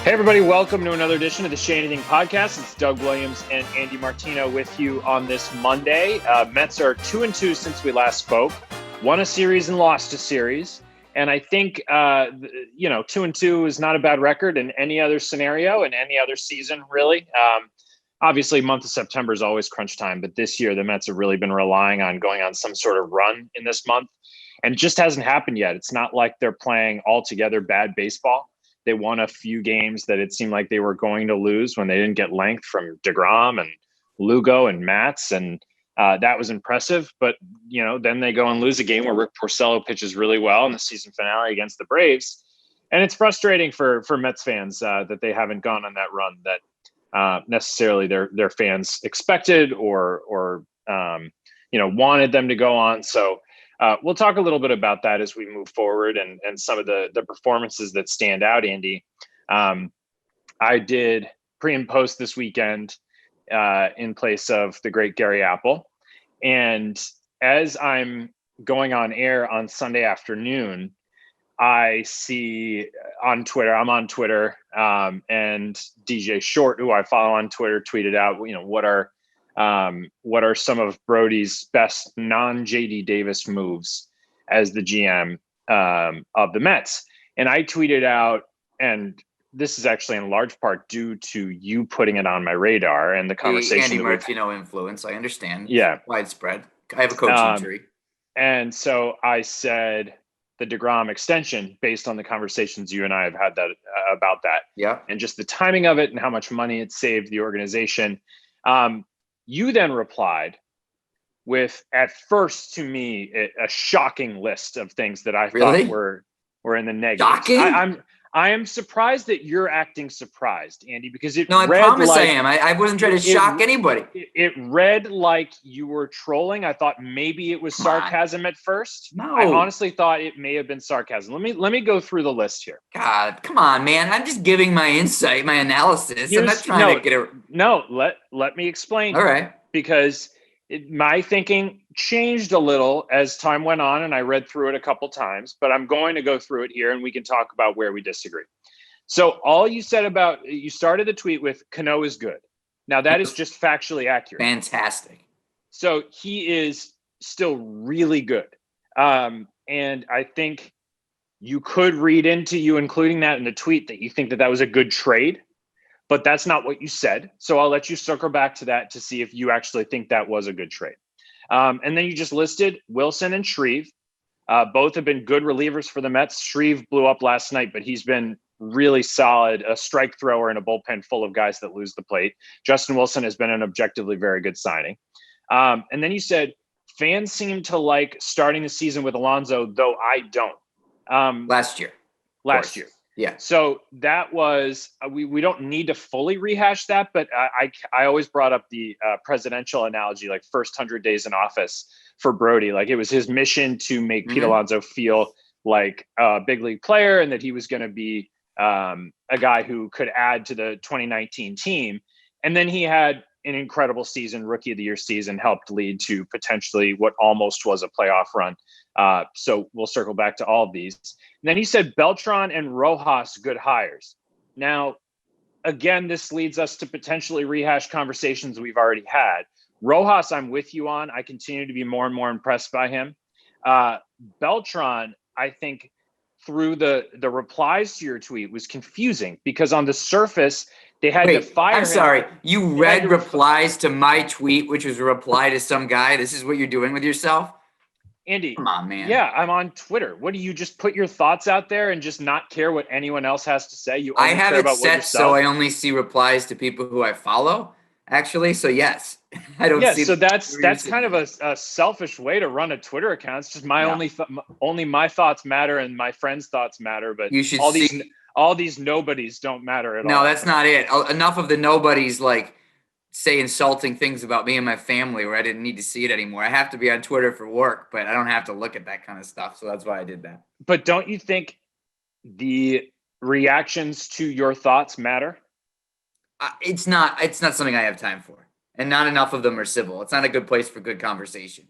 Hey, everybody. Welcome to another edition of the Shea Anything podcast. It's Doug Williams and Andy Martino with you on this Monday. Mets are 2-2 since we last spoke. Won a series and lost a series. And I think, 2-2 is not a bad record in any other scenario, in any other season, really. Obviously, month of September is always crunch time. But this year, the Mets have really been relying on going on some sort of run in this month. And it just hasn't happened yet. It's not like they're playing altogether bad baseball. They won a few games that it seemed like they were going to lose when they didn't get length from DeGrom and Lugo and Matz. And that was impressive. But, then they go and lose a game where Rick Porcello pitches really well in the season finale against the Braves. And it's frustrating for Mets fans that they haven't gone on that run that necessarily their fans expected or wanted them to go on. So we'll talk a little bit about that as we move forward and some of the performances that stand out, Andy. I did pre and post this weekend in place of the great Gary Apple. And as I'm going on air on Sunday afternoon, I see on Twitter, I'm on Twitter, and DJ Short, who I follow on Twitter, tweeted out, what are some of Brodie's best non-JD Davis moves as the GM of the Mets? And I tweeted out, and this is actually in large part due to you putting it on my radar and the conversation. Andy Martino influence, I understand. Yeah. Widespread. I have a coaching tree. And so I said the DeGrom extension based on the conversations you and I have had about that. Yeah. And just the timing of it and how much money it saved the organization. You then replied with, at first, to me, a shocking list of things that I thought were in the negative. Shocking? I am surprised that you're acting surprised, Andy, because I promise I am. I wasn't trying to shock anybody. It read like you were trolling. I thought maybe it was sarcasm at first. No. I honestly thought it may have been sarcasm. Let me go through the list here. God, come on, man. I'm just giving my insight, my analysis. I'm not trying to get it. No, let me explain. All right. Because my thinking changed a little as time went on, and I read through it a couple times, but I'm going to go through it here and we can talk about where we disagree. So all you said you started the tweet with Cano is good. Now that is just factually accurate. Fantastic. So he is still really good. And I think you could read into you including that in the tweet that you think that was a good trade. But that's not what you said. So I'll let you circle back to that to see if you actually think that was a good trade. And then you just listed Wilson and Shreve. Both have been good relievers for the Mets. Shreve blew up last night, but he's been really solid, a strike thrower in a bullpen full of guys that lose the plate. Justin Wilson has been an objectively very good signing. And then you said, fans seem to like starting the season with Alonso, though I don't. Last year. Yeah. So that was, we don't need to fully rehash that, but I always brought up the presidential analogy, like first 100 days in office for Brodie. Like it was his mission to make Pete Alonso feel like a big league player and that he was going to be a guy who could add to the 2019 team. And then he had an incredible season, rookie of the year season, helped lead to potentially what almost was a playoff run. So we'll circle back to all of these. And then he said Beltran and Rojas, good hires. Now, again, this leads us to potentially rehash conversations we've already had. Rojas, I'm with you on. I continue to be more and more impressed by him. Beltran, I think, through the replies to your tweet was confusing because on the surface, they had to fire him. I'm sorry. You read replies to my tweet, which was a reply to some guy. This is what you're doing with yourself? Andy, come on, man. Yeah, I'm on Twitter. What do you just put your thoughts out there and just not care what anyone else has to say? You only I have care it about set so I only see replies to people who I follow. Actually, so yes, I don't. Yeah, see so that's kind of a selfish way to run a Twitter account. It's just my only my thoughts matter and my friends' thoughts matter, but you should all these nobodies don't matter at all. No, that's not it. Enough of the nobodies like say insulting things about me and my family where I didn't need to see it anymore. I have to be on Twitter for work, but I don't have to look at that kind of stuff. So that's why I did that. But don't you think the reactions to your thoughts matter? It's not something I have time for, and not enough of them are civil. It's not a good place for good conversation.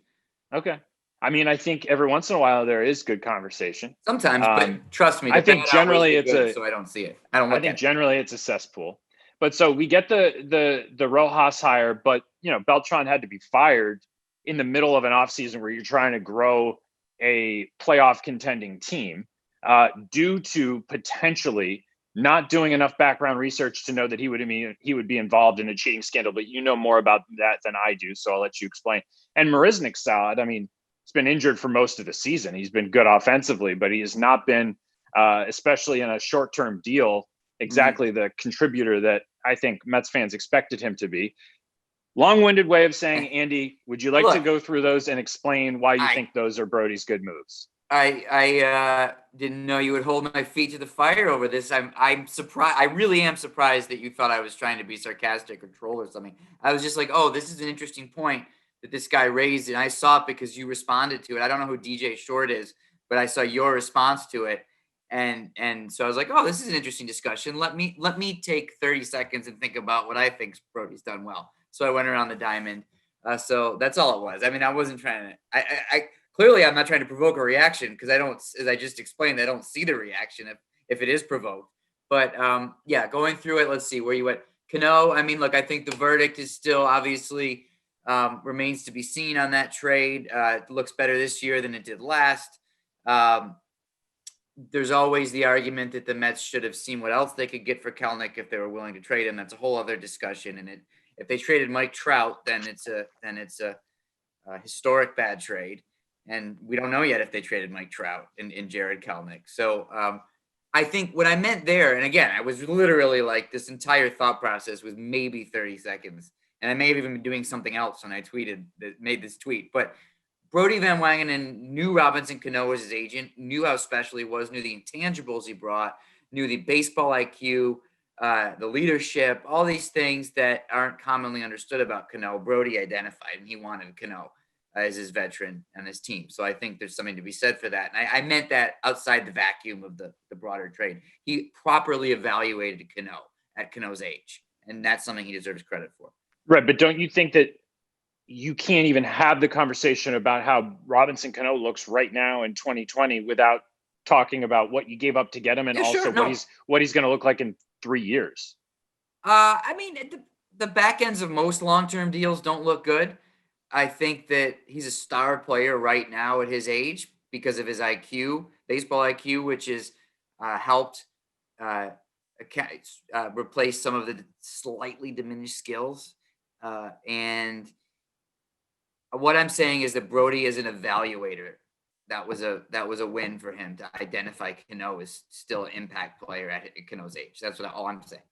Okay. I mean, I think every once in a while there is good conversation. Sometimes, but trust me, the I think bad generally outweighs the it's good, so I don't see it. I don't I look think at it. generally it's a cesspool. But so we get the Rojas hire, but Beltran had to be fired in the middle of an offseason where you're trying to grow a playoff contending team due to potentially not doing enough background research to know that he would be involved in a cheating scandal. But you know more about that than I do, so I'll let you explain. And Marisnik's solid. I mean, he's been injured for most of the season. He's been good offensively, but he has not been, especially in a short-term deal, exactly the contributor that I think Mets fans expected him to be. Long-winded way of saying, Andy, would you like to go through those and explain why you think those are Brodie's good moves? I didn't know you would hold my feet to the fire over this. I'm surprised. I really am surprised that you thought I was trying to be sarcastic or troll or something. I was just like, oh, this is an interesting point that this guy raised, and I saw it because you responded to it. I don't know who DJ Short is, but I saw your response to it. And so I was like, oh, this is an interesting discussion. Let me take 30 seconds and think about what I think Brodie's done well. So I went around the diamond. So that's all it was. I mean, I wasn't trying to. I clearly I'm not trying to provoke a reaction because I don't, as I just explained, I don't see the reaction if it is provoked. But yeah, going through it, let's see where you went. Cano. I mean, look, I think the verdict is still obviously remains to be seen on that trade. It looks better this year than it did last. There's always the argument that the Mets should have seen what else they could get for Kelenic if they were willing to trade him. That's a whole other discussion. And if they traded Mike Trout, then it's a historic bad trade. And we don't know yet if they traded Mike Trout in Jared Kelenic. So I think what I meant there, and again, I was literally like this entire thought process was maybe 30 seconds. And I may have even been doing something else when I made this tweet. But Brodie Van Wagenen knew Robinson Cano was his agent, knew how special he was, knew the intangibles he brought, knew the baseball IQ, the leadership, all these things that aren't commonly understood about Cano. Brodie identified, and he wanted Cano as his veteran and his team. So I think there's something to be said for that. And I meant that outside the vacuum of the broader trade. He properly evaluated Cano at Cano's age, and that's something he deserves credit for. Right, but don't you think that you can't even have the conversation about how Robinson Cano looks right now in 2020 without talking about what you gave up to get him and what he's going to look like in 3 years? I mean, the back ends of most long-term deals don't look good. I think that he's a star player right now at his age because of his IQ, baseball IQ, which has helped replace some of the slightly diminished skills. And what I'm saying is that Brodie is an evaluator. That was a win for him to identify Cano as still an impact player at Cano's age. That's all I'm saying.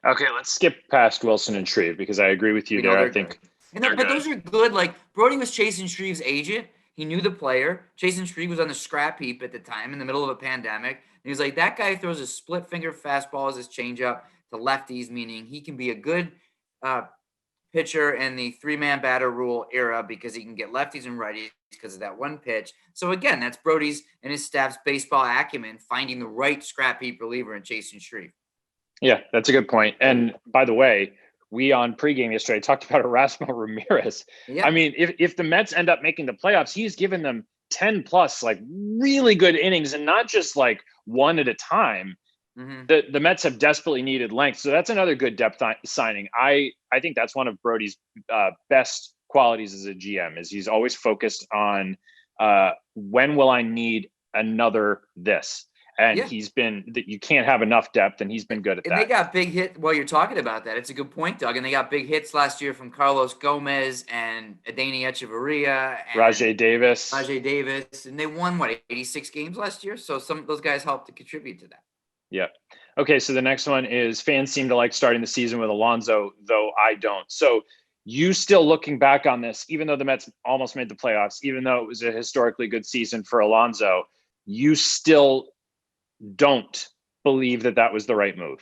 Okay, let's skip past Wilson and Shreve because I agree with you there. I think, but those are good. Like Brodie was Chase and Shreve's agent. He knew the player. Chase and Shreve was on the scrap heap at the time in the middle of a pandemic. And he was like, that guy throws a split finger fastball as his changeup to lefties, meaning he can be a good pitcher in the 3-man batter rule era because he can get lefties and righties because of that one pitch. So again, that's Brodie's and his staff's baseball acumen, finding the right scrap heap reliever in Chase and Shreve. Yeah, that's a good point. And by the way, we on pregame yesterday talked about Erasmo Ramirez. Yeah. I mean, if the Mets end up making the playoffs, he's given them 10 plus like really good innings and not just like one at a time. Mm-hmm. The Mets have desperately needed length. So that's another good depth signing. I think that's one of Brodie's best qualities as a GM is he's always focused on when will I need another this? And he's been that you can't have enough depth, and he's been good at that. And they got big hit while you're talking about that. It's a good point, Doug. And they got big hits last year from Carlos Gomez and Adeiny Echeverria and Rajay Davis. And they won 86 games last year. So some of those guys helped to contribute to that. Yeah. Okay. So the next one is fans seem to like starting the season with Alonso, though I don't. So you still looking back on this, even though the Mets almost made the playoffs, even though it was a historically good season for Alonso, you still don't believe that was the right move.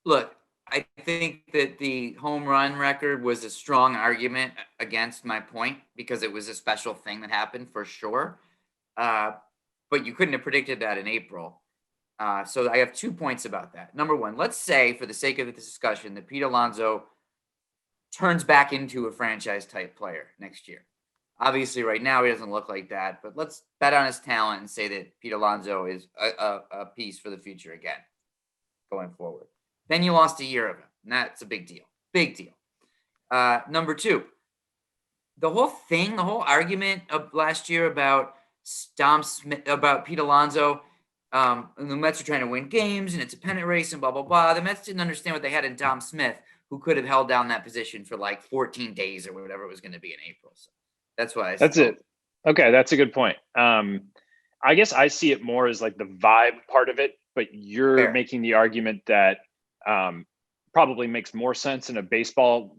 Look, I think that the home run record was a strong argument against my point because it was a special thing that happened for sure. But you couldn't have predicted that in April. So I have 2 points about that. Number one, let's say for the sake of this discussion that Pete Alonso turns back into a franchise type player next year. Obviously, right now he doesn't look like that, but let's bet on his talent and say that Pete Alonso is a piece for the future again, going forward. Then you lost a year of him, and that's a big deal. Big deal. Number two, the whole argument of last year about Dom Smith, about Pete Alonso, and the Mets are trying to win games, and it's a pennant race, and blah, blah, blah. The Mets didn't understand what they had in Dom Smith, who could have held down that position for like 14 days or whatever it was going to be in April. So that's why That's it. Okay, that's a good point. I guess I see it more as like the vibe part of it, but you're Fair. making the argument that probably makes more sense in a baseball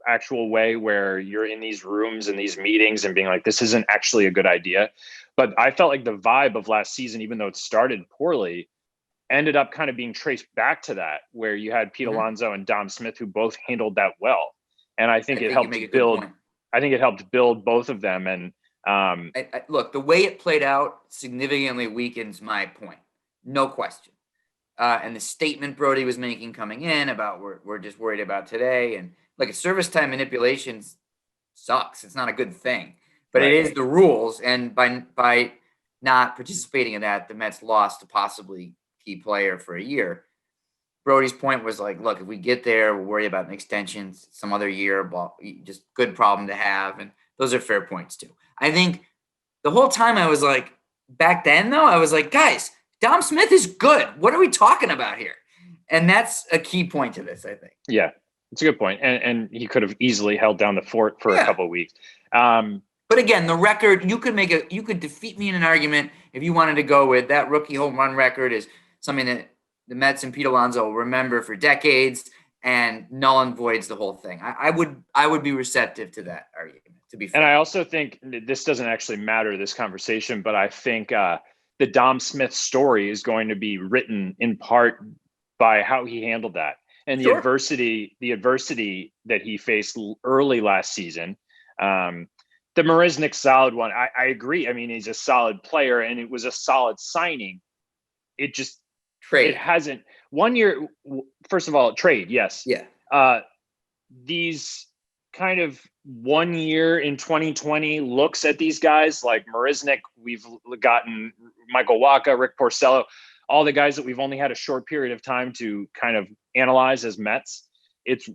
actual way, where you're in these rooms and these meetings and being like, this isn't actually a good idea. But I felt like the vibe of last season, even though it started poorly, ended up kind of being traced back to that, where you had Pete Alonso and Dom Smith, who both handled that well. And I think it helped build. I think it helped build both of them. And look, the way it played out significantly weakens my point, no question. And the statement Brodie was making coming in about we're just worried about today, and like a service time manipulation sucks. It's not a good thing, but It is the rules. And by not participating in that, the Mets lost a possibly key player for a year. Brodie's point was like, look, if we get there, we'll worry about an extension some other year, but just good problem to have. And those are fair points too. I think the whole time I was like, back then though, I was like, guys, Dom Smith is good. What are we talking about here? And that's a key point to this, I think. Yeah, it's a good point. And he could have easily held down the fort for a couple of weeks. But again, the record, you could defeat me in an argument if you wanted to go with that rookie home run record is something that the Mets and Pete Alonso will remember for decades and null and voids the whole thing. I would be receptive to that argument, to be fair. And I also think this doesn't actually matter, this conversation, but I think the Dom Smith story is going to be written in part by how he handled that and the adversity that he faced early last season. The Marisnick solid one. I agree. I mean, he's a solid player and it was a solid signing. It just, it hasn't 1 year. First of all, trade. Yes. Yeah. These kind of 1 year in 2020 looks at these guys like Marisnick. We've gotten Michael Wacha, Rick Porcello, all the guys that we've only had a short period of time to kind of analyze as Mets. It's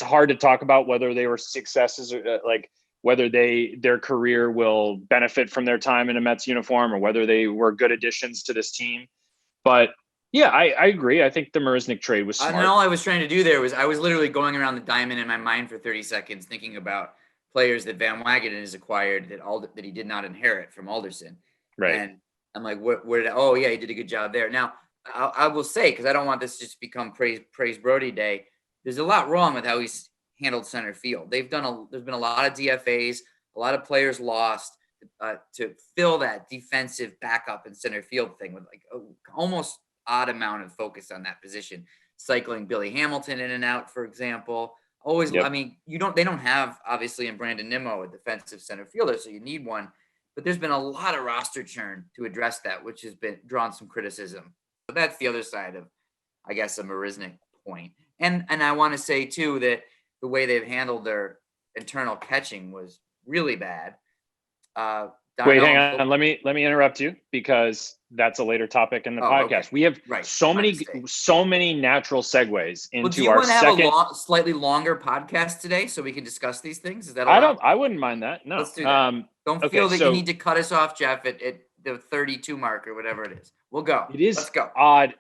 hard to talk about whether they were successes or like whether their career will benefit from their time in a Mets uniform or whether they were good additions to this team. But yeah, I agree. I think the Marisnick trade was smart. And all I was trying to do there was I was literally going around the diamond in my mind for 30 seconds thinking about players that Van Wagenen has acquired that he did not inherit from Alderson. Right. And I'm like, he did a good job there. Now, I will say, because I don't want this to just become praise Brodie Day, there's a lot wrong with how he's handled center field. There's been a lot of DFAs, a lot of players lost to fill that defensive backup in center field thing with like almost odd amount of focus on that position, cycling Billy Hamilton in and out, for example. I mean, they don't have obviously in Brandon Nimmo a defensive center fielder, so you need one, but there's been a lot of roster churn to address that, which has been drawn some criticism. But that's the other side of, I guess, a Marisnick point. And I want to say too, that the way they've handled their internal catching was really bad. Wait, hang on. Let me interrupt you because that's a later topic in the podcast. Okay. We have so many natural segues into do you our want to second. Have a slightly longer podcast today so we can discuss these things? Is that allowed? I wouldn't mind that. No. Let's do that. Don't feel that you need to cut us off, Jeff, at the 32 mark or whatever it is. We'll go. Let's go.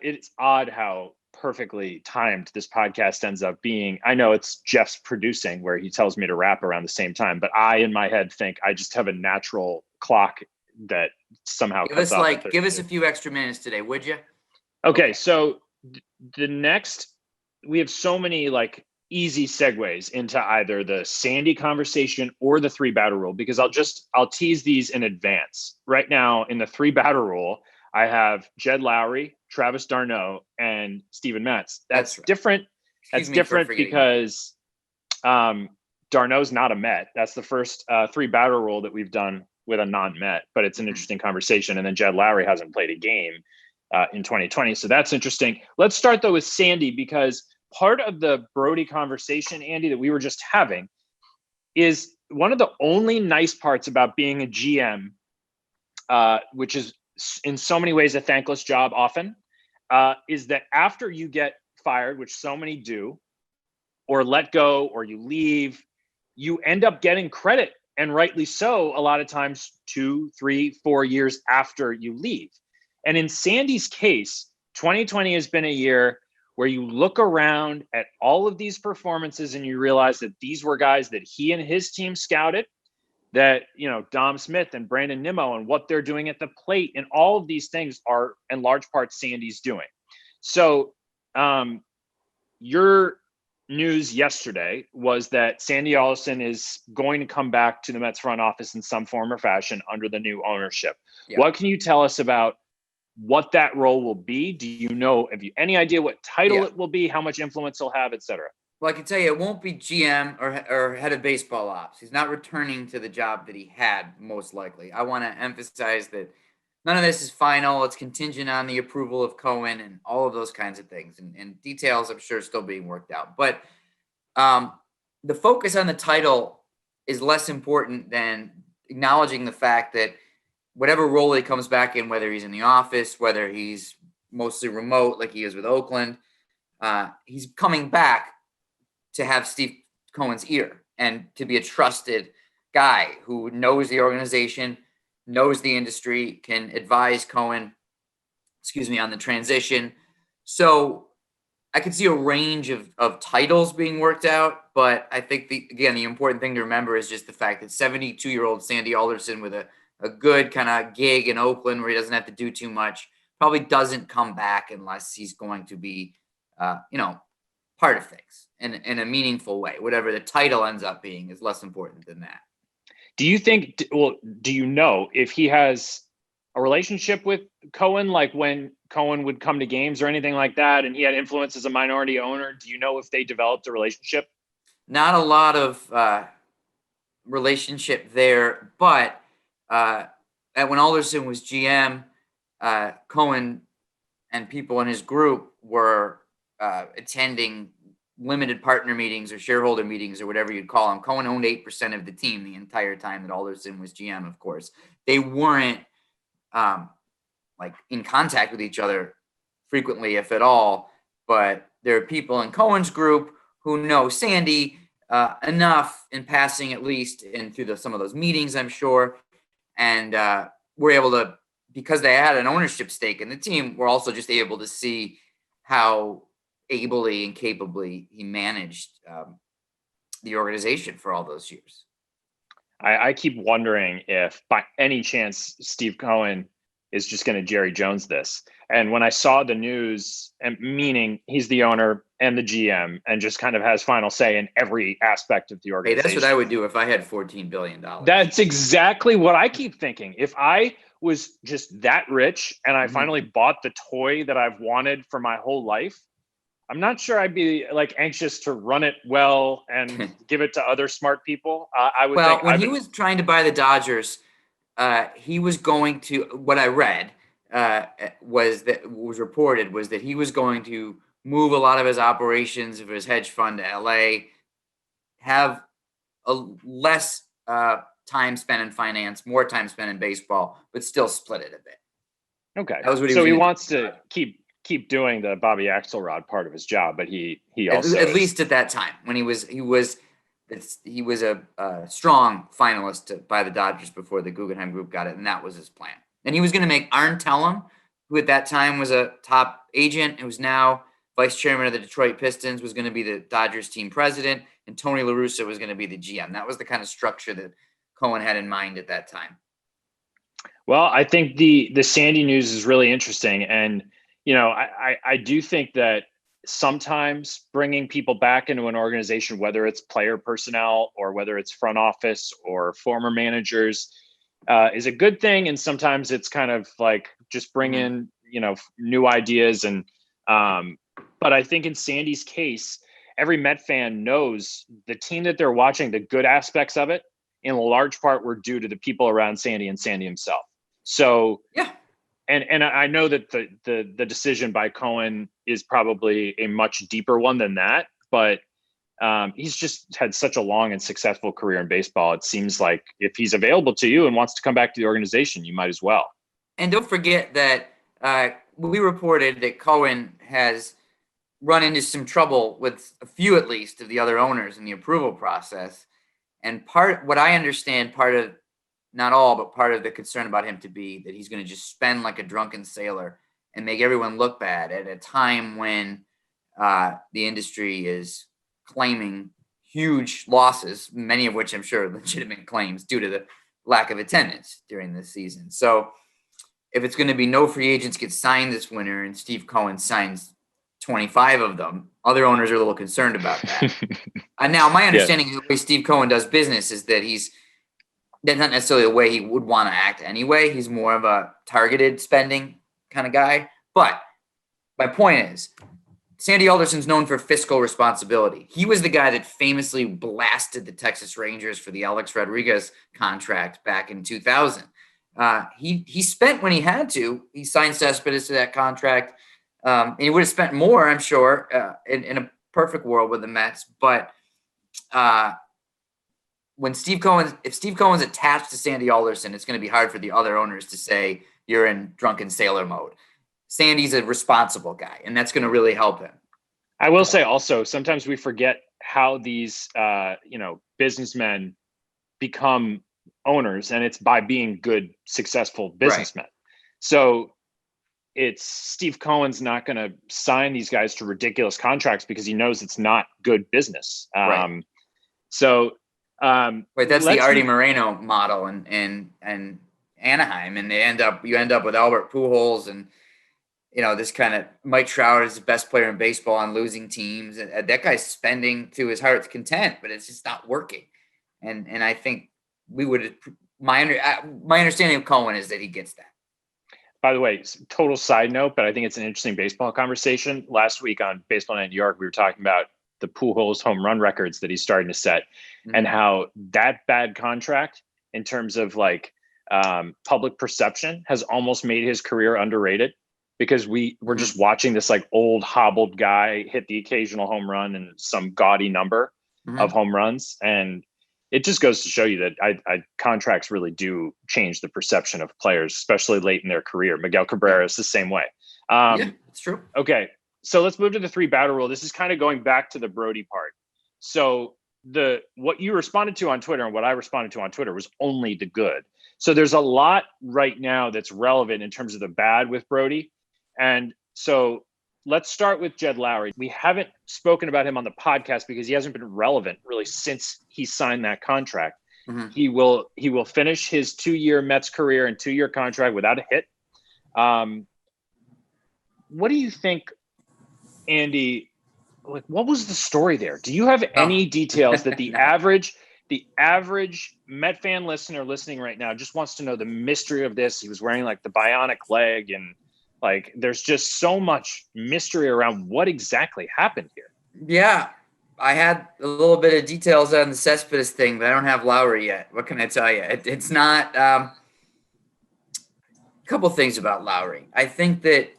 It's odd how perfectly timed this podcast ends up being. I know it's Jeff's producing where he tells me to wrap around the same time, but I in my head think I just have a natural clock that somehow give us a few extra minutes today, would you? Okay, so we have so many like easy segues into either the Sandy conversation or the 3-batter rule, because I'll tease these in advance. Right now in the 3-batter rule, I have Jed Lowry, Travis d'Arnaud, and Steven Matz. That's different. That's different because d'Arnaud's not a Met. That's the first 3-batter rule that we've done with a non-Met, but it's an interesting conversation. And then Jed Lowry hasn't played a game in 2020. So that's interesting. Let's start though with Sandy, because part of the Brodie conversation, Andy, that we were just having is one of the only nice parts about being a GM, which is in so many ways a thankless job often, is that after you get fired, which so many do, or let go, or you leave, you end up getting credit, and rightly so, a lot of times 2, 3, 4 years after you leave. And in Sandy's case, 2020 has been a year where you look around at all of these performances and you realize that these were guys that he and his team scouted, that, Dom Smith and Brandon Nimmo and what they're doing at the plate, and all of these things are in large part Sandy's doing. So your news yesterday was that Sandy Alderson is going to come back to the Mets front office in some form or fashion under the new ownership. Yeah. What can you tell us about what that role will be? Do you know, have you any idea what title it will be, how much influence he'll have, et cetera? Well, I can tell you it won't be GM or head of baseball ops. He's not returning to the job that he had, most likely. I want to emphasize that none of this is final. It's contingent on the approval of Cohen and all of those kinds of things. And details, I'm sure, still being worked out. But the focus on the title is less important than acknowledging the fact that whatever role he comes back in, whether he's in the office, whether he's mostly remote like he is with Oakland, he's coming back to have Steve Cohen's ear and to be a trusted guy who knows the organization, knows the industry, can advise Cohen, on the transition. So I could see a range of titles being worked out, but I think the important thing to remember is just the fact that 72-year-old Sandy Alderson with a good kind of gig in Oakland where he doesn't have to do too much probably doesn't come back unless he's going to be, part of things in a meaningful way. Whatever the title ends up being is less important than that. Do you know if he has a relationship with Cohen, like when Cohen would come to games or anything like that, and he had influence as a minority owner? Do you know if they developed a relationship? Not a lot of relationship there, but when Alderson was GM, Cohen and people in his group were attending limited partner meetings or shareholder meetings or whatever you'd call them. Cohen owned 8% of the team the entire time that Alderson was GM, of course. They weren't in contact with each other frequently, if at all, but there are people in Cohen's group who know Sandy enough in passing, at least, and through some of those meetings, I'm sure. And we're able to, because they had an ownership stake in the team, we're also just able to see how ably and capably he managed the organization for all those years. I keep wondering if by any chance Steve Cohen is just going to Jerry Jones this. And when I saw the news, and meaning he's the owner and the GM and just kind of has final say in every aspect of the organization. Hey, that's what I would do if I had $14 billion. That's exactly what I keep thinking. If I was just that rich and I finally bought the toy that I've wanted for my whole life, I'm not sure I'd be anxious to run it well and give it to other smart people. I would think when he was trying to buy the Dodgers, he was going to, what I read was that he was going to move a lot of his operations of his hedge fund to LA, have a less time spent in finance, more time spent in baseball, but still split it a bit. Okay. That was what he wants to keep doing the Bobby Axelrod part of his job, but he also at least at that time when he was a strong finalist by the Dodgers before the Guggenheim Group got it, and that was his plan. And he was going to make Arn Tellem, who at that time was a top agent, who's now vice chairman of the Detroit Pistons, was going to be the Dodgers team president, and Tony La Russa was going to be the GM. That was the kind of structure that Cohen had in mind at that time. Well, I think the Sandy news is really interesting, and I do think that sometimes bringing people back into an organization, whether it's player personnel or whether it's front office or former managers, is a good thing. And sometimes it's kind of like just bring in, new ideas. And but I think in Sandy's case, every Met fan knows the team that they're watching, the good aspects of it, in large part were due to the people around Sandy and Sandy himself. So yeah. And I know that the decision by Cohen is probably a much deeper one than that, but He's just had such a long and successful career in baseball. It seems like if he's available to you and wants to come back to the organization, you might as well. And don't forget that we reported that Cohen has run into some trouble with a few, at least, of the other owners in the approval process. And what I understand, not all, but part of the concern about him to be that he's going to just spend like a drunken sailor and make everyone look bad at a time when the industry is claiming huge losses, many of which I'm sure are legitimate claims due to the lack of attendance during this season. So if it's going to be no free agents get signed this winter and Steve Cohen signs 25 of them, other owners are a little concerned about that. Now, my understanding of the way Steve Cohen does business is that that's not necessarily the way he would want to act anyway. He's more of a targeted spending kind of guy. But my point is, Sandy Alderson's known for fiscal responsibility. He was the guy that famously blasted the Texas Rangers for the Alex Rodriguez contract back in 2000. He spent when he had to. He signed Cespedes to that contract. And he would have spent more, I'm sure, in a perfect world with the Mets. But if Steve Cohen's attached to Sandy Alderson, it's going to be hard for the other owners to say you're in drunken sailor mode. Sandy's a responsible guy, and that's going to really help him. I will say also, sometimes we forget how these, businessmen become owners, and it's by being good, successful businessmen. Right. So it's Steve Cohen's not going to sign these guys to ridiculous contracts because he knows it's not good business. Right. That's the Artie Moreno model in Anaheim, and you end up with Albert Pujols and this kind of Mike Trout is the best player in baseball on losing teams, and that guy's spending to his heart's content, but it's just not working. And I think my understanding of Cohen is that he gets that. By the way, total side note, but I think it's an interesting baseball conversation. Last week on Baseball Night in New York, we were talking about the Pujols home run records that he's starting to set, and how that bad contract in terms of public perception has almost made his career underrated, because we're just watching this old hobbled guy hit the occasional home run and some gaudy number of home runs. And it just goes to show you that contracts really do change the perception of players, especially late in their career. Miguel Cabrera is the same way. Yeah, it's true. Okay. So let's move to the 3-batter rule. This is kind of going back to the Brodie part. So what you responded to on Twitter and what I responded to on Twitter was only the good. So there's a lot right now that's relevant in terms of the bad with Brodie. And so let's start with Jed Lowrie. We haven't spoken about him on the podcast because he hasn't been relevant really since he signed that contract. Mm-hmm. He will finish his 2-year Mets career and 2-year contract without a hit. What do you think, Andy? What was the story there? Do you have any details that the average Met fan listener listening right now just wants to know the mystery of this? He was wearing the bionic leg, and there's just so much mystery around what exactly happened here. Yeah, I had a little bit of details on the Cespedes thing, but I don't have Lowrie yet. What can I tell you? It's not a couple things about Lowrie. I think that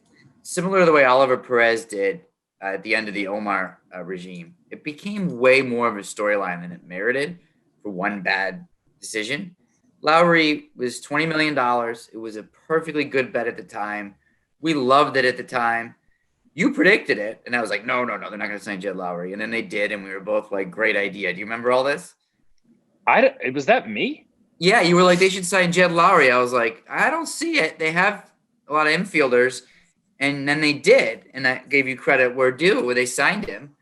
similar to the way Oliver Perez did at the end of the Omar regime, it became way more of a storyline than it merited for one bad decision. Lowrie was $20 million. It was a perfectly good bet at the time. We loved it at the time. You predicted it, and I was like, no, they're not going to sign Jed Lowrie. And then they did, and we were both like, great idea. Do you remember all this? Was that me? Yeah, you were like, they should sign Jed Lowrie. I was like, I don't see it. They have a lot of infielders. And then they did, and I gave you credit where due, where they signed him.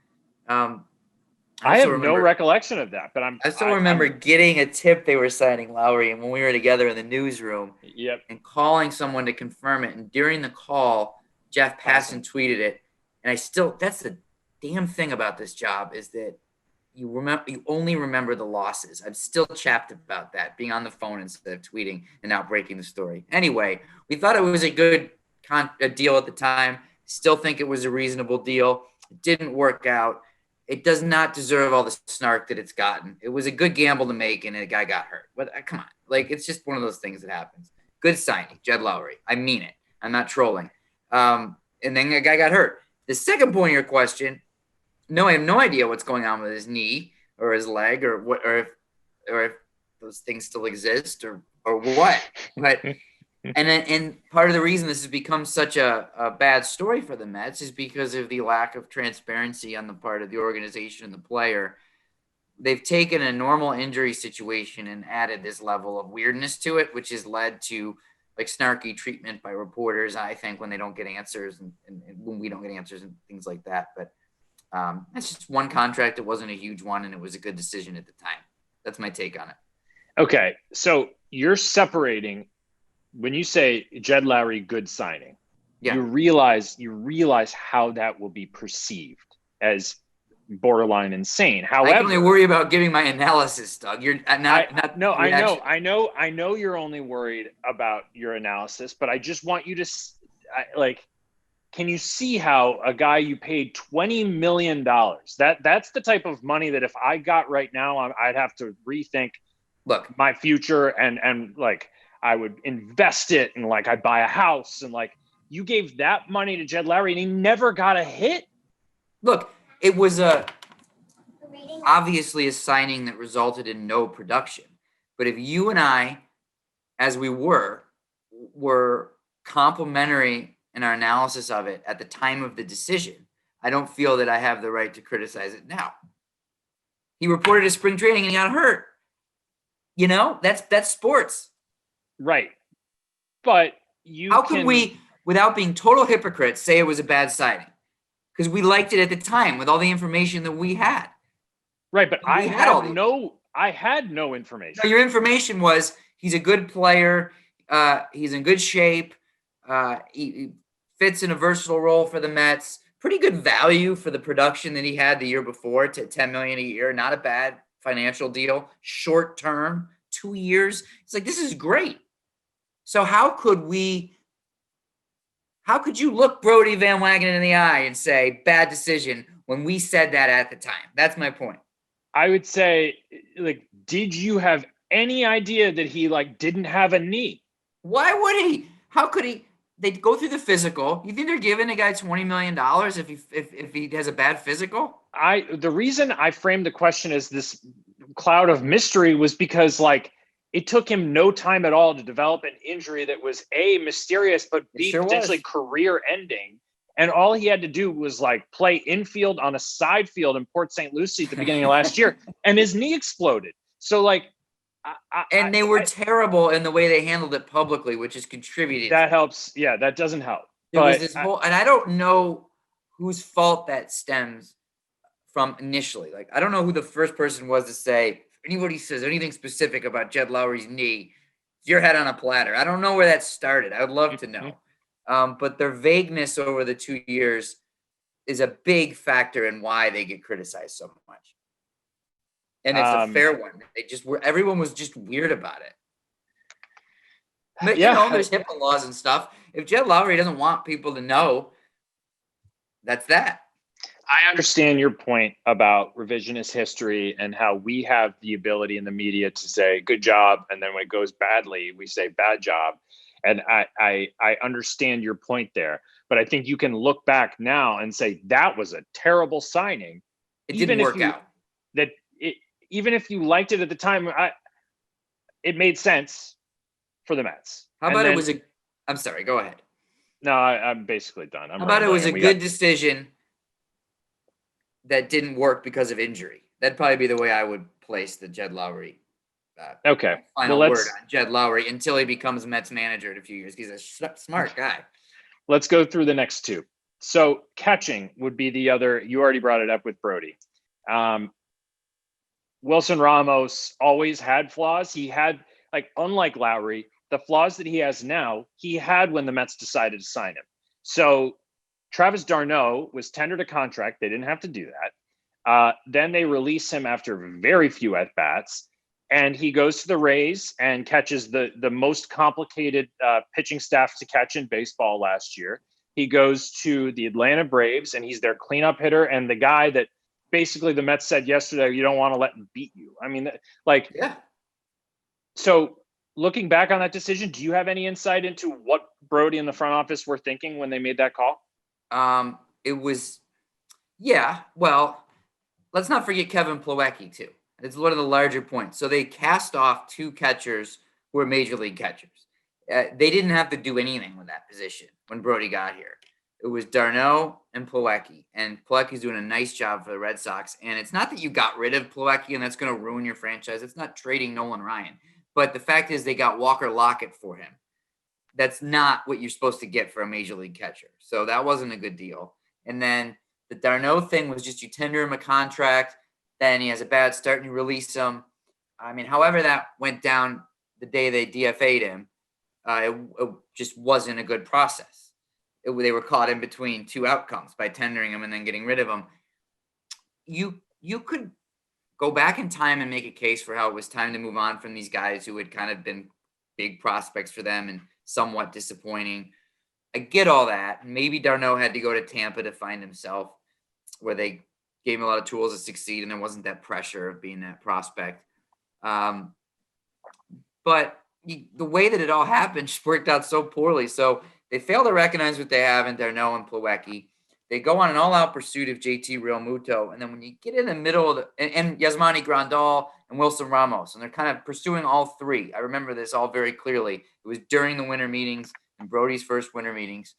I have no recollection of that, but I still remember getting a tip they were signing Lowrie, and when we were together in the newsroom, and calling someone to confirm it. And during the call, Jeff Passan tweeted it, and that's the damn thing about this job, is that you only remember the losses. I'm still chapped about that, being on the phone instead of tweeting and not breaking the story. Anyway, we thought it was a good deal at the time. Still think it was a reasonable deal. It didn't work out. It does not deserve all the snark that it's gotten. It was a good gamble to make, and a guy got hurt. But come on, it's just one of those things that happens. Good signing, Jed Lowrie. I mean it. I'm not trolling. And then a guy got hurt. The second point of your question, No, I have no idea what's going on with his knee or his leg or what, or if those things still exist or what. But and part of the reason this has become such a bad story for the Mets is because of the lack of transparency on the part of the organization and the player. They've taken a normal injury situation and added this level of weirdness to it, which has led to like snarky treatment by reporters, I think, when they don't get answers and when we don't get answers and things like that. But that's just one contract. It wasn't a huge one, and it was a good decision at the time. That's my take on it. Okay, so you're separating when you say Jed Lowry, good signing. Yeah. You realize how that will be perceived as borderline insane. However, I can only worry about giving my analysis, Doug. You're not. No, I know you're only worried about your analysis, but I just want you to can you see how a guy you paid $20 million, that's the type of money that if I got right now, I'd have to rethink my future and like I would invest it and like I'd buy a house and like you gave that money to Jed Lowry and he never got a hit. Look, it was obviously a signing that resulted in no production. But if you and I, as we were complimentary in our analysis of it at the time of the decision, I don't feel that I have the right to criticize it now. He reported his spring training and he got hurt. You know, that's sports. Right. But how could we, without being total hypocrites, say it was a bad signing? Because we liked it at the time with all the information that we had. Right, but I had no information. No, your information was he's a good player. He's in good shape. He fits in a versatile role for the Mets. Pretty good value for the production that he had the year before to $10 million a year. Not a bad financial deal. Short term, 2 years. It's like, this is great. So how could you look Brodie Van Wagenen in the eye and say bad decision when we said that at the time? That's my point. I would say, like, did you have any idea that he like didn't have a knee? Why would he? How could he? They'd go through the physical. You think they're giving a guy $20 million if he has a bad physical? The reason I framed the question as this cloud of mystery was because like it took him no time at all to develop an injury that was A, mysterious, but B, potentially career ending. And all he had to do was like play infield on a side field in Port St. Lucie at the beginning of last year, and his knee exploded. So like, they were terrible in the way they handled it publicly, which is contributed. That helps. Yeah, that doesn't help. There was this whole, and I don't know whose fault that stems from initially. Like, I don't know who the first person was to say, if anybody says anything specific about Jed Lowry's knee, your head on a platter. I don't know where that started. I would love to know. But their vagueness over the 2 years is a big factor in why they get criticized so much. And it's a fair one. Everyone was just weird about it. But, you know, there's HIPAA laws and stuff. If Jed Lowry doesn't want people to know, that's that. I understand your point about revisionist history and how we have the ability in the media to say good job, and then when it goes badly, we say bad job. And I understand your point there, but I think you can look back now and say that was a terrible signing. It didn't work out. Even if you liked it at the time, it made sense for the Mets. How about I'm sorry, go ahead. No, I'm basically done. How about it was a good decision that didn't work because of injury? That'd probably be the way I would place the Jed Lowry. Final word on Jed Lowry until he becomes Mets manager in a few years. He's a smart guy. Let's go through the next two. So catching would be the other. You already brought it up with Brodie. Wilson Ramos always had flaws. He had, like, unlike Lowry, the flaws that he has now, he had when the Mets decided to sign him. So Travis d'Arnaud was tendered a contract. They didn't have to do that. Then they release him after very few at-bats. And he goes to the Rays and catches the most complicated pitching staff to catch in baseball last year. He goes to the Atlanta Braves, and he's their cleanup hitter and the guy that basically the Mets said yesterday, you don't want to let him beat you. I mean, like, yeah. So looking back on that decision, do you have any insight into what Brodie and the front office were thinking when they made that call? It was, yeah, well, let's not forget Kevin Plawecki too. It's one of the larger points. So they cast off 2 catchers who are major league catchers. They didn't have to do anything with that position when Brodie got here. It was d'Arnaud and Plawecki, and Plawecki's doing a nice job for the Red Sox. And it's not that you got rid of Plawecki and that's going to ruin your franchise. It's not trading Nolan Ryan. But the fact is they got Walker Lockett for him. That's not what you're supposed to get for a major league catcher. So that wasn't a good deal. And then the d'Arnaud thing was just you tender him a contract, then he has a bad start and you release him. I mean, however that went down the day they DFA'd him, it just wasn't a good process. They were caught in between 2 outcomes by tendering him and then getting rid of him. You could go back in time and make a case for how it was time to move on from these guys who had kind of been big prospects for them and somewhat disappointing. I get all that. Maybe d'Arnaud had to go to Tampa to find himself, where they gave him a lot of tools to succeed and there wasn't that pressure of being that prospect. But the way that it all happened just worked out so poorly. So they fail to recognize what they have in d'Arnaud and Plawecki. They go on an all-out pursuit of JT Realmuto. And then when you get in the middle of and Yasmani Grandal and Wilson Ramos, and they're kind of pursuing all 3. I remember this all very clearly. It was during the winter meetings and Brodie's first winter meetings.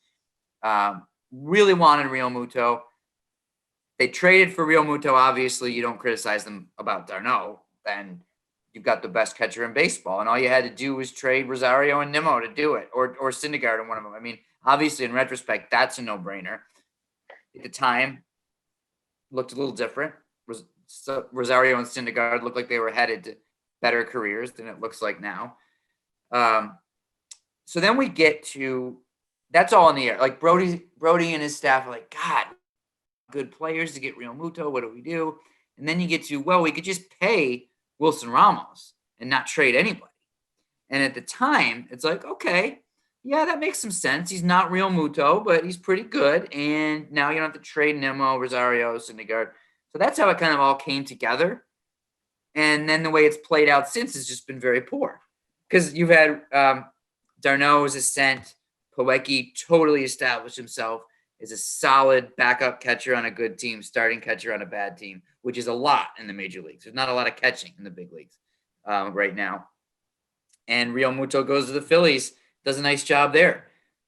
Really wanted Realmuto. They traded for Realmuto. Obviously, you don't criticize them about d'Arnaud. And you've got the best catcher in baseball. And all you had to do was trade Rosario and Nimmo to do it, or Syndergaard and one of them. I mean, obviously, in retrospect, that's a no-brainer. At the time, looked a little different. Rosario and Syndergaard looked like they were headed to better careers than it looks like now. So then we get to, that's all in the air. Like Brodie and his staff are like, God, good players to get Realmuto. What do we do? And then you get to, well, we could just pay Wilson Ramos and not trade anybody. And at the time, it's like, okay, yeah, that makes some sense. He's not Realmuto, but he's pretty good. And now you don't have to trade Nimmo, Rosario, Syndergaard. So that's how it kind of all came together. And then the way it's played out since has just been very poor. Because you've had d'Arnaud's ascent. Plawecki totally established himself as a solid backup catcher on a good team, starting catcher on a bad team, which is a lot in the major leagues. There's not a lot of catching in the big leagues right now. And Realmuto goes to the Phillies, does a nice job there.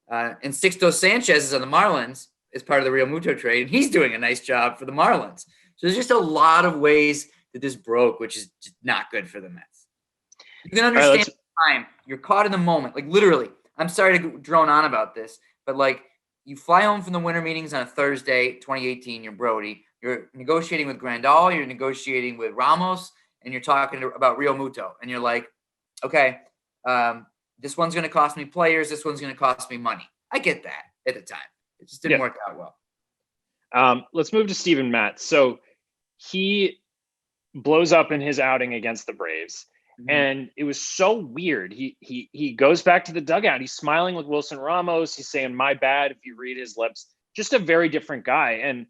And Sixto Sanchez is on the Marlins as part of the Realmuto trade, and he's doing a nice job for the Marlins. So there's just a lot of ways that this broke, which is just not good for the Mets. You can understand the time. You're caught in the moment. Like, literally, I'm sorry to drone on about this, but, like, you fly home from the winter meetings on a Thursday, 2018, you're Brodie. You're negotiating with Grandal, you're negotiating with Ramos, and you're talking about Realmuto. And you're like, okay, this one's going to cost me players. This one's going to cost me money. I get that at the time. It just didn't work out well. Let's move to Steven Matz. So he blows up in his outing against the Braves. Mm-hmm. And it was so weird. He goes back to the dugout. He's smiling with Wilson Ramos. He's saying, my bad, if you read his lips. Just a very different guy. And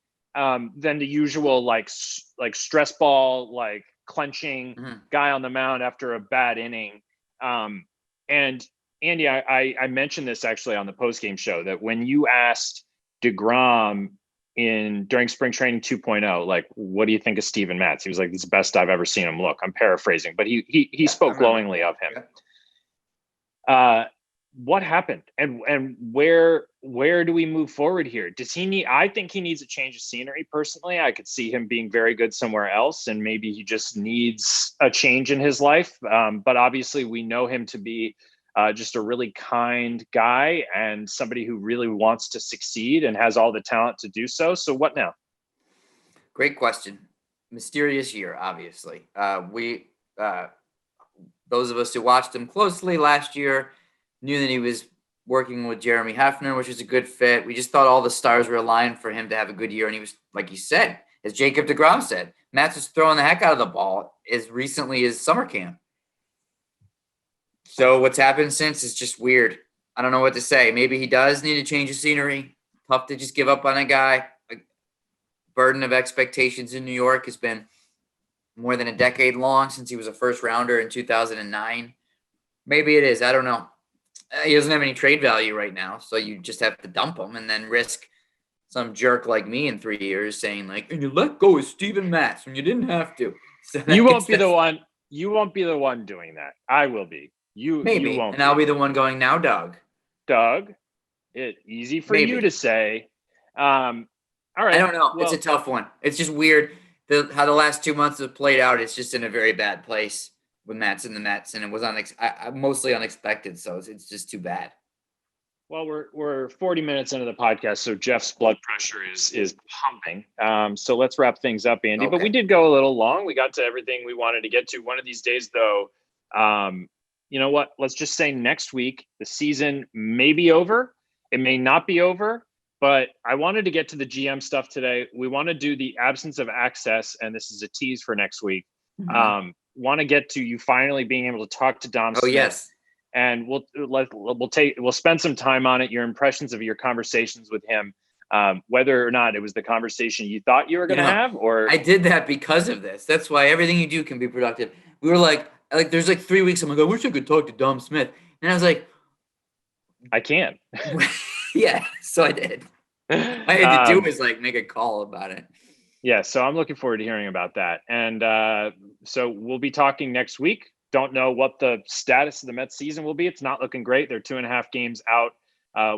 than the usual like stress ball, like clenching guy on the mound after a bad inning. And Andy, I mentioned this actually on the postgame show, that when you asked DeGrom during spring training 2.0, like, what do you think of Steven Matz? He was like, "This is the best I've ever seen him look." I'm paraphrasing, but he spoke glowingly of him. What happened, and where do we move forward here? Does he need? I think he needs a change of scenery. Personally, I could see him being very good somewhere else, and maybe he just needs a change in his life. But obviously, we know him to be just a really kind guy and somebody who really wants to succeed and has all the talent to do so. So what now? Great question. Mysterious year, obviously. Those of us who watched him closely last year knew that he was working with Jeremy Hefner, which is a good fit. We just thought all the stars were aligned for him to have a good year. And he was, like you said, as Jacob deGrom said, Matz was throwing the heck out of the ball as recently as summer camp. So what's happened since is just weird. I don't know what to say. Maybe he does need a change of scenery. Tough to just give up on a guy. A burden of expectations in New York has been more than a decade long since he was a first rounder in 2009. Maybe it is. I don't know. He doesn't have any trade value right now, so you just have to dump him and then risk some jerk like me in 3 years saying like, and you let go of Steven Matz when you didn't have to. So You won't be the one. You won't be the one doing that. I will be. Maybe, You won't. and I'll be the one going now, Doug. Doug, easy for you to say. All right. I don't know. Well, it's a tough one. It's just weird how the last 2 months have played out. It's just in a very bad place with Matz and the Mets, and it was mostly unexpected. So it's just too bad. Well, we're 40 minutes into the podcast, so Jeff's blood pressure is pumping. So let's wrap things up, Andy. Okay. But we did go a little long. We got to everything we wanted to get to. One of these days, though, you know what? Let's just say next week the season may be over. It may not be over. But I wanted to get to the GM stuff today. We want to do the absence of access, and this is a tease for next week. Mm-hmm. Want to get to you finally being able to talk to Dom Smith. Yes. And we'll spend some time on it. Your impressions of your conversations with him, whether or not it was the conversation you thought you were going to have, or I did that because of this. That's why everything you do can be productive. We were like there's like 3 weeks. I'm like, I wish I could talk to Dom Smith, and I was like, I can. Yeah, so I did. All I had to do was like make a call about it. Yeah, so I'm looking forward to hearing about that. And so we'll be talking next week. Don't know what the status of the Mets season will be. It's not looking great. They're 2.5 games out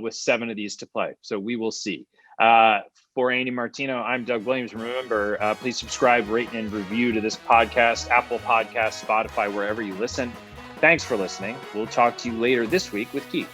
with 7 of these to play. So we will see. For Andy Martino, I'm Doug Williams. Remember, please subscribe, rate, and review to this podcast, Apple Podcasts, Spotify, wherever you listen. Thanks for listening. We'll talk to you later this week with Keith.